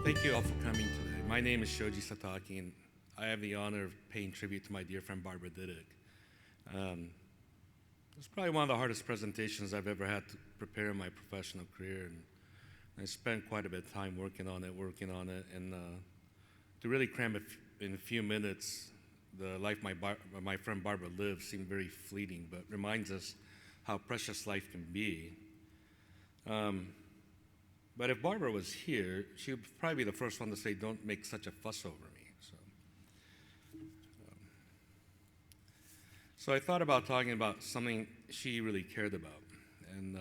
Thank you all for coming today. My name is Shoji Sataki, and I have the honor of paying tribute to my dear friend Barbara Diduk. It's probably one of the hardest presentations I've ever had to prepare in my professional career, and I spent quite a bit of time working on it, and to really cram it in a few minutes, the life my friend Barbara lived seemed very fleeting, but reminds us how precious life can be. But if Barbara was here, she would probably be the first one to say, "Don't make such a fuss over me." So I thought about talking about something she really cared about, and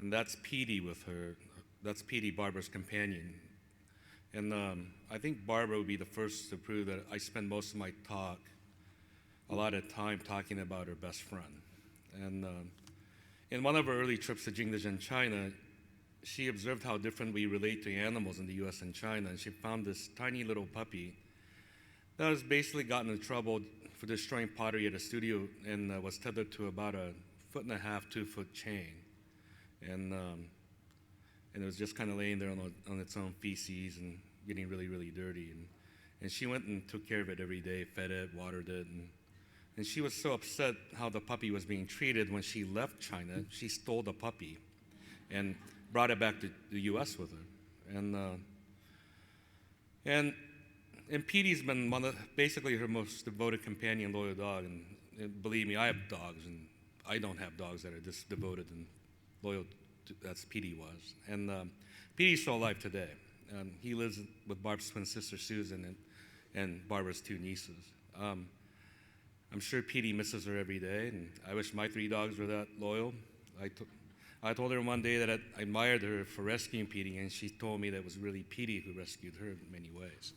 that's Petey with her. That's Petey, Barbara's companion. And I think Barbara would be the first to prove that I spend most of my talk, a lot of time talking about her best friend. And in one of her early trips to Jingdezhen, China, she observed how different we relate to animals in the US and China, and she found this tiny little puppy that was basically gotten in trouble for destroying pottery at a studio and was tethered to about a 1.5 to 2-foot chain. And it was just kind of laying there on its own feces and getting really, really dirty. And she went and took care of it every day, fed it, watered it. And she was so upset how the puppy was being treated. When she left China, she stole the puppy and brought it back to the US with her. And Petey's been basically her most devoted companion, loyal dog. And believe me, I have dogs, and I don't have dogs that are this devoted and loyal as Petey was. And Petey's still alive today. He lives with Barb's twin sister, Susan, and Barbara's 2 nieces. I'm sure Petey misses her every day, and I wish my 3 dogs were that loyal. I told her one day that I admired her for rescuing Petey, and she told me that it was really Petey who rescued her in many ways.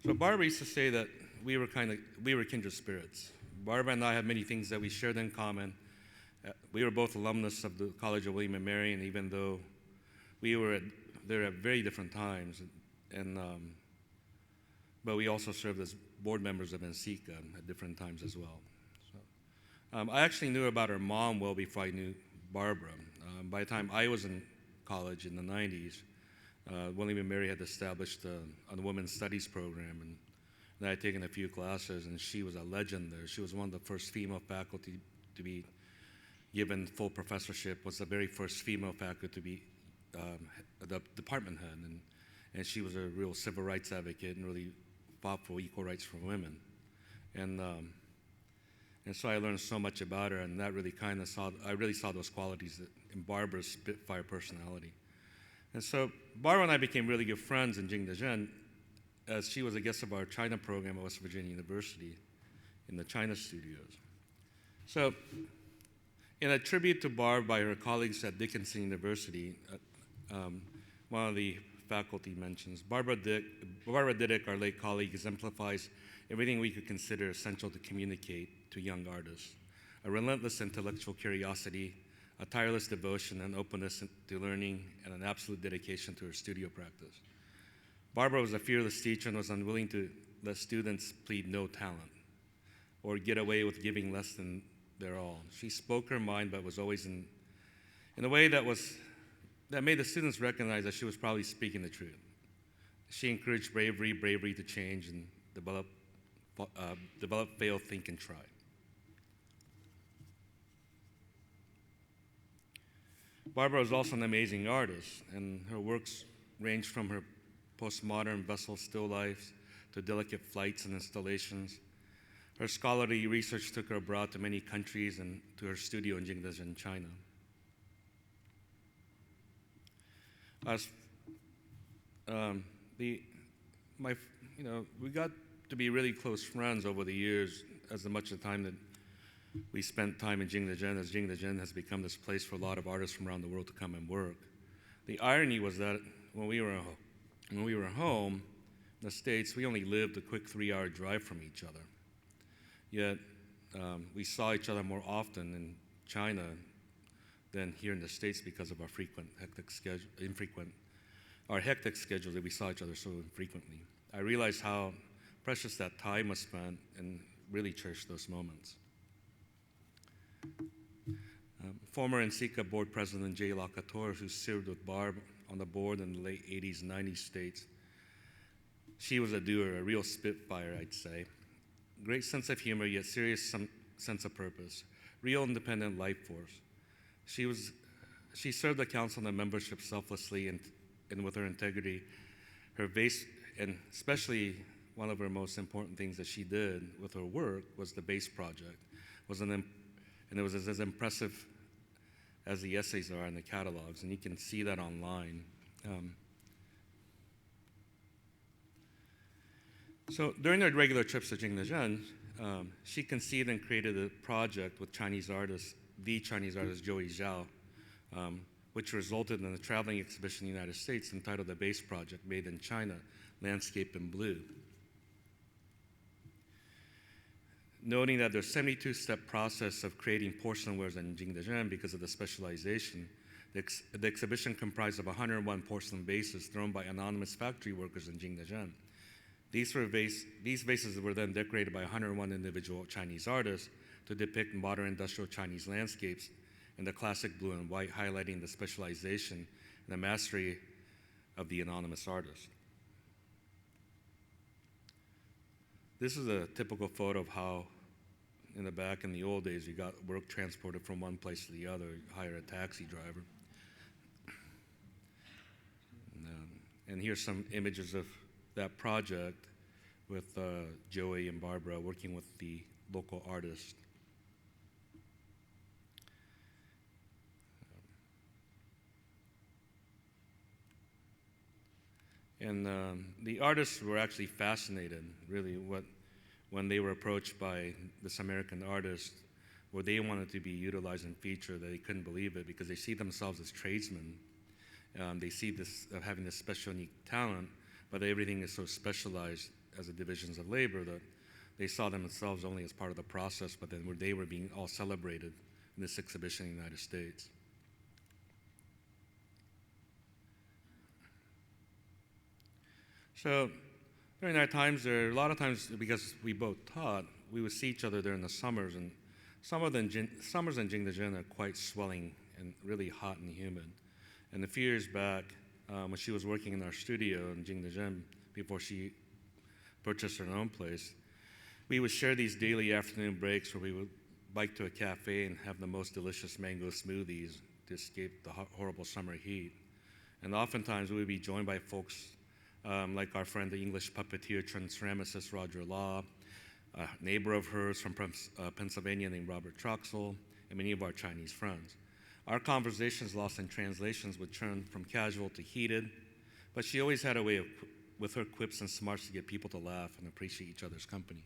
So Barbara used to say that we were kindred spirits. Barbara and I had many things that we shared in common. We were both alumnus of the College of William and Mary, and even though we were there at very different times, but we also served as board members of NSECA at different times as well. So, I actually knew about her mom well before I knew Barbara. By the time I was in college in the 90s, William and Mary had established a women's studies program, and I had taken a few classes, and she was a legend there. She was one of the first female faculty to be given full professorship, was the very first female faculty to be the department head, and she was a real civil rights advocate and really fought for equal rights for women. And so I learned so much about her, and that really I really saw those qualities in Barbara's spitfire personality. And so Barbara and I became really good friends in Jingdezhen, as she was a guest of our China program at West Virginia University in the China studios. So in a tribute to Barb by her colleagues at Dickinson University, one of the faculty mentions, Barbara Diduk, our late colleague, exemplifies everything we could consider essential to communicate to young artists: a relentless intellectual curiosity, a tireless devotion and openness to learning, and an absolute dedication to her studio practice. Barbara was a fearless teacher and was unwilling to let students plead no talent or get away with giving less than their all. She spoke her mind, but was always in a way that made the students recognize that she was probably speaking the truth. She encouraged bravery to change and develop, fail, think, and try. Barbara was also an amazing artist, and her works ranged from her postmodern vessel still lifes to delicate flights and installations. Her scholarly research took her abroad to many countries and to her studio in Jingdezhen, China. We got to be really close friends over the years, as much of the time that we spent time in Jingdezhen, as Jingdezhen has become this place for a lot of artists from around the world to come and work. The irony was that when we were home in the States, we only lived a quick 3-hour drive from each other. Yet we saw each other more often in China than here in the States because of our hectic schedule that we saw each other so infrequently. I realized how precious that time was spent and really cherished those moments. Former NSECA board president Jay Lakator, who served with Barb on the board in the late 80s, 90s states. She was a doer, a real spitfire, I'd say. Great sense of humor, yet serious sense of purpose. Real independent life force. She served the council and the membership selflessly and with her integrity. Her base, and especially one of her most important things that she did with her work was the base project. And it was as impressive as the essays are in the catalogs, and you can see that online. So during her regular trips to Jingdezhen, she conceived and created a project with Chinese artist Joey Zhao, which resulted in a traveling exhibition in the United States entitled The Base Project, Made in China, Landscape in Blue. Noting that there's a 72-step process of creating porcelain wares in Jingdezhen because of the specialization, the exhibition comprised of 101 porcelain vases thrown by anonymous factory workers in Jingdezhen. These vases were then decorated by 101 individual Chinese artists to depict modern industrial Chinese landscapes in the classic blue and white, highlighting the specialization and the mastery of the anonymous artist. This is a typical photo of how, in the back in the old days, you got work transported from one place to the other, you hire a taxi driver. And here's some images of that project with Joey and Barbara working with the local artist. And the artists were actually fascinated, really, when they were approached by this American artist, where they wanted to be utilized and featured, that they couldn't believe it because they see themselves as tradesmen. They see this having this special, unique talent, but everything is so specialized as the divisions of labor that they saw themselves only as part of the process, but then they were being all celebrated in this exhibition in the United States. So during our times there, a lot of times, because we both taught, we would see each other during the summers, and summers in Jingdezhen are quite swelling and really hot and humid. And a few years back, when she was working in our studio in Jingdezhen, before she purchased her own place, we would share these daily afternoon breaks where we would bike to a cafe and have the most delicious mango smoothies to escape the horrible summer heat. And oftentimes we would be joined by folks like our friend, the English puppeteer turned ceramicist Roger Law, a neighbor of hers from Pennsylvania named Robert Troxel, and many of our Chinese friends. Our conversations, lost in translations, would turn from casual to heated, but she always had a way with her quips and smarts to get people to laugh and appreciate each other's company.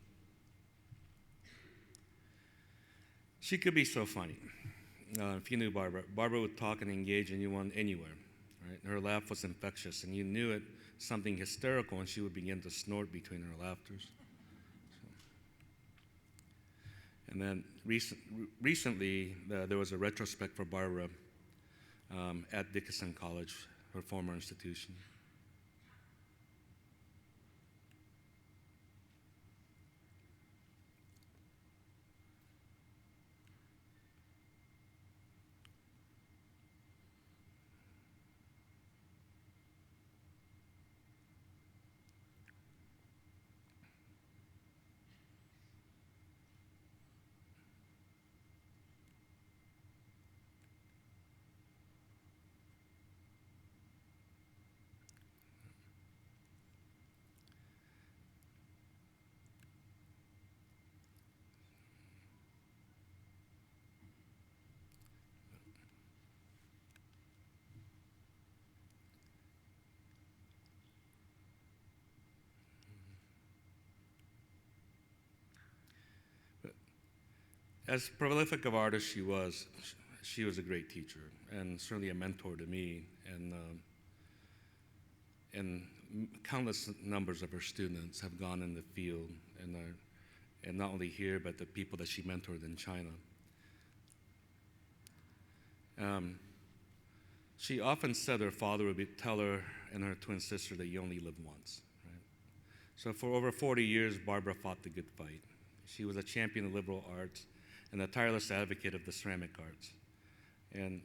She could be so funny. If you knew Barbara would talk and engage anyone anywhere. Right? Her laugh was infectious, and you knew it, something hysterical, and she would begin to snort between her laughters. And then recently, there was a retrospect for Barbara at Dickinson College, her former institution. As prolific of artist she was a great teacher and certainly a mentor to me, and countless numbers of her students have gone in the field and not only here, but the people that she mentored in China. She often said her father would tell her and her twin sister that you only live once. Right? So for over 40 years, Barbara fought the good fight. She was a champion of liberal arts and a tireless advocate of the ceramic arts. And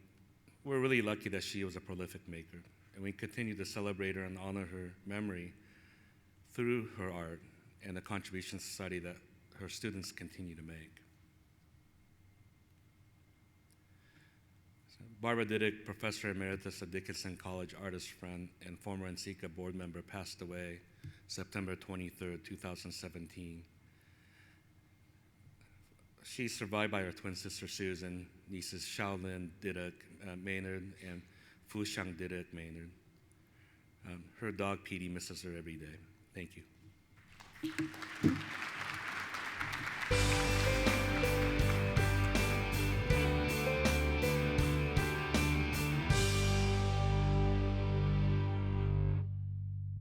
we're really lucky that she was a prolific maker. and we continue to celebrate her and honor her memory through her art and the contributions to society that her students continue to make. So, Barbara Diduk, Professor Emeritus at Dickinson College, artist friend, and former NSECA board member, passed away September 23rd, 2017. She's survived by her twin sister Susan, nieces Shaolin Diduk Maynard, and Fushang Diduk Maynard. Her dog Petey misses her every day. Thank you.